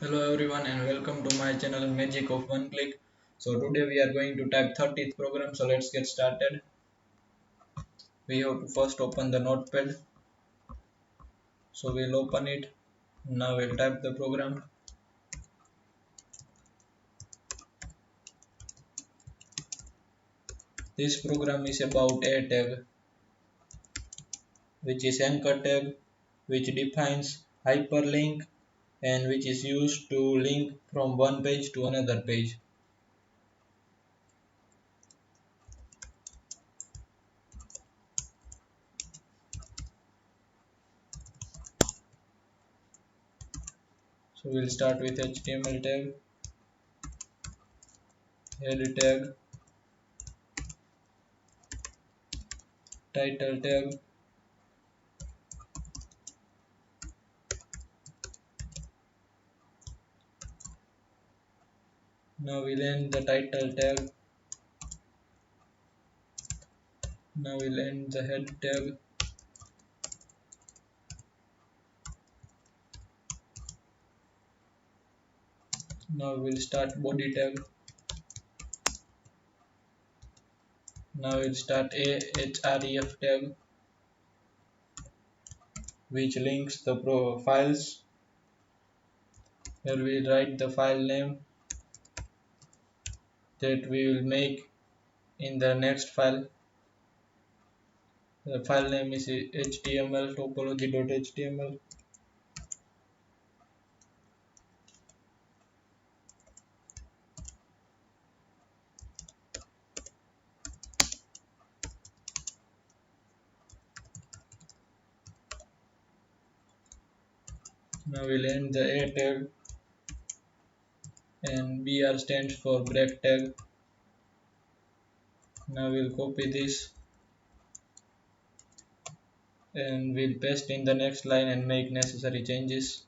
Hello everyone and welcome to my channel Magic of One Click. So today we are going to type 30th program. So let's get started. We have to first open the notepad. So we'll open it. Now we'll type the program. This program is about a tag, which is anchor tag, which defines hyperlink and which is used to link from one page to another page. So we'll start with HTML tag, head tag, title tag. Now we'll end the title tag. Now we'll end the head tag. Now we'll start body tag. Now we'll start a HREF tag, which links the files. Here we'll write the file name that we will make in the next file. The file name is html topology.html. Now we'll end the a tag, and br stands for break tag. Now we'll copy this and we'll paste in the next line and make necessary changes.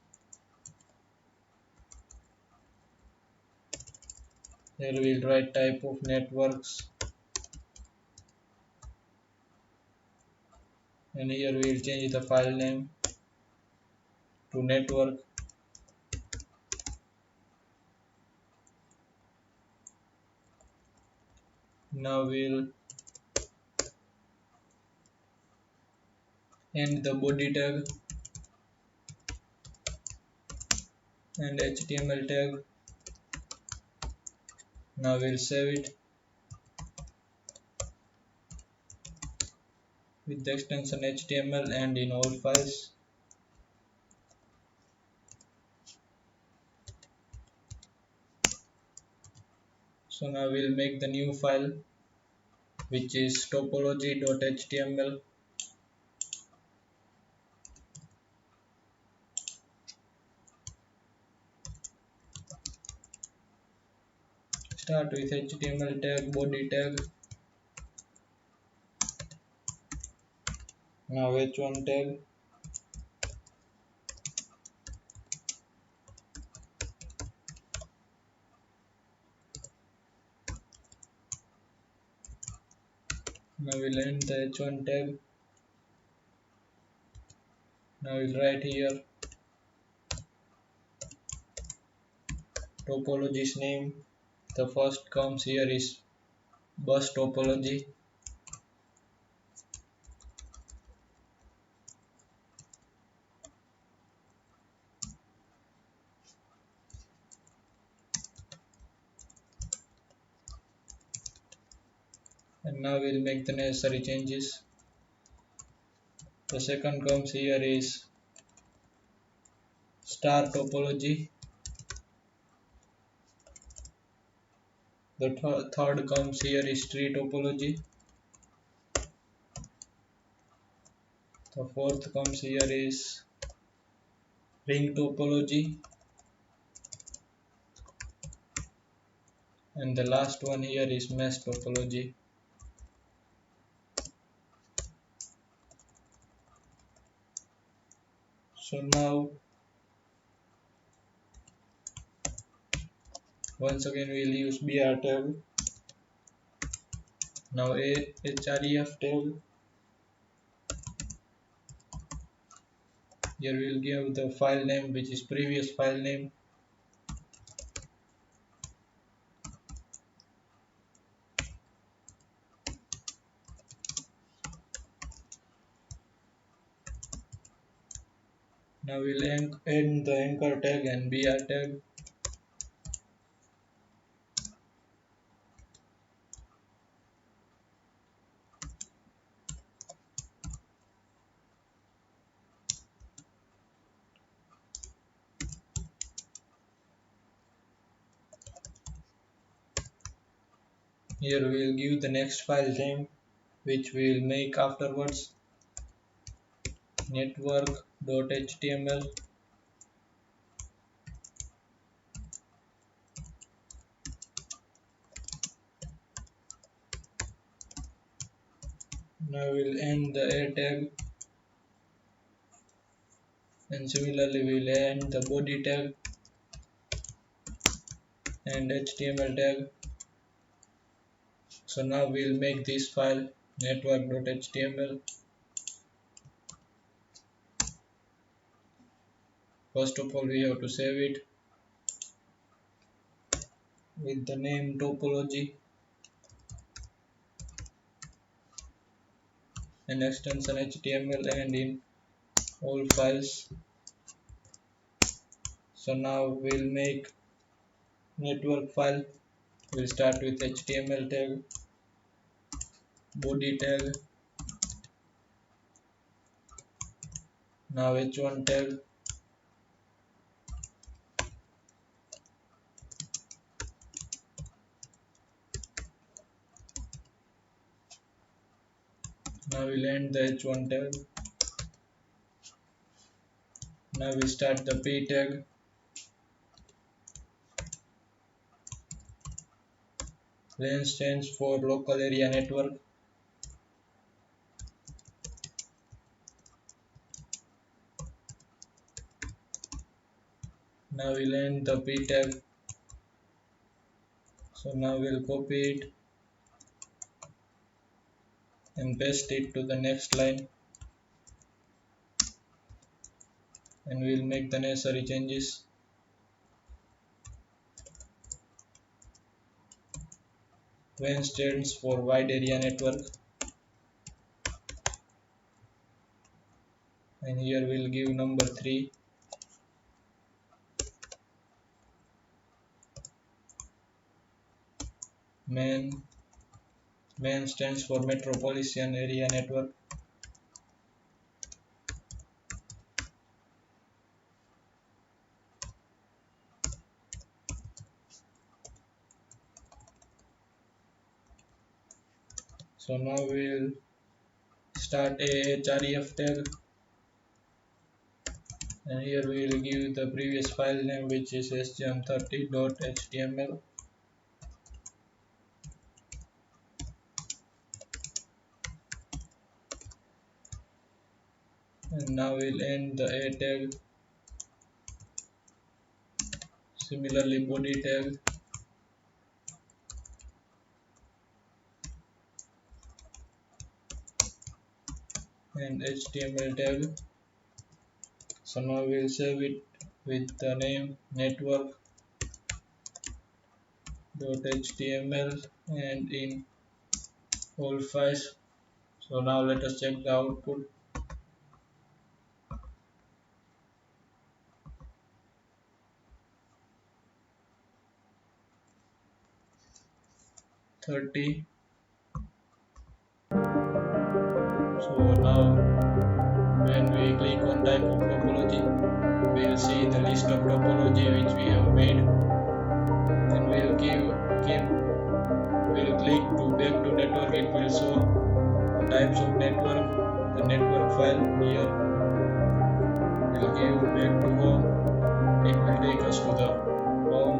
Here we'll write type of networks, and here we'll change the file name to network. Now we'll end the body tag and HTML tag. Now we'll save it with the extension HTML and in all files. So now we'll make the new file, which is topology.html. Start with HTML tag, body tag. Now h1 tag. Now we'll end the h1 tag. Now we'll write here topology's name. The first comes here is bus topology. And now we'll make the necessary changes. The second comes here is star topology. The third comes here is tree topology. The fourth comes here is ring topology. And the last one here is mesh topology. So now once again we'll use br tag. Now a href tag. Here we'll give the file name, which is previous file name. Now we'll end the anchor tag and BR tag. Here we will give the next file name, which we will make afterwards, network.html. Now we'll end the a tag, and similarly we'll end the body tag and HTML tag. So now we'll make this file network.html. First of all, we have to save it with the name topology and extension HTML and in all files. So now we'll make network file. We'll start with HTML tag, body tag, now h1 tag, now we'll end the h1 tag. Now we start the p tag, LAN stands for local area network. Now we'll end the p tag. So now we'll copy it and paste it to the next line, and we'll make the necessary changes. WAN stands for wide area network, and here we'll give number 3. MAN stands for metropolitan area network. So now we'll start a HREF tag, and here we will give the previous file name, which is sgm30.html. And now we'll end the a tag, similarly body tag, and HTML tag. So now we'll save it with the name network.html and in all files. So now let us check the output. 30. So now when we click on type of topology, we will see the list of topology which we have made, and we'll click to back to network. It will show the types of network, the network file here. We'll give back to home. It will take us to the home.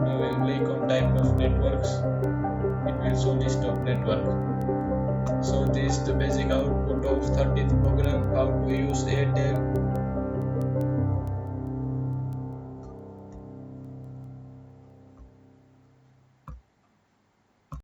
Now we'll click on type of networks. It will show list of network. So this is the basic output of 30th program, how to use a tag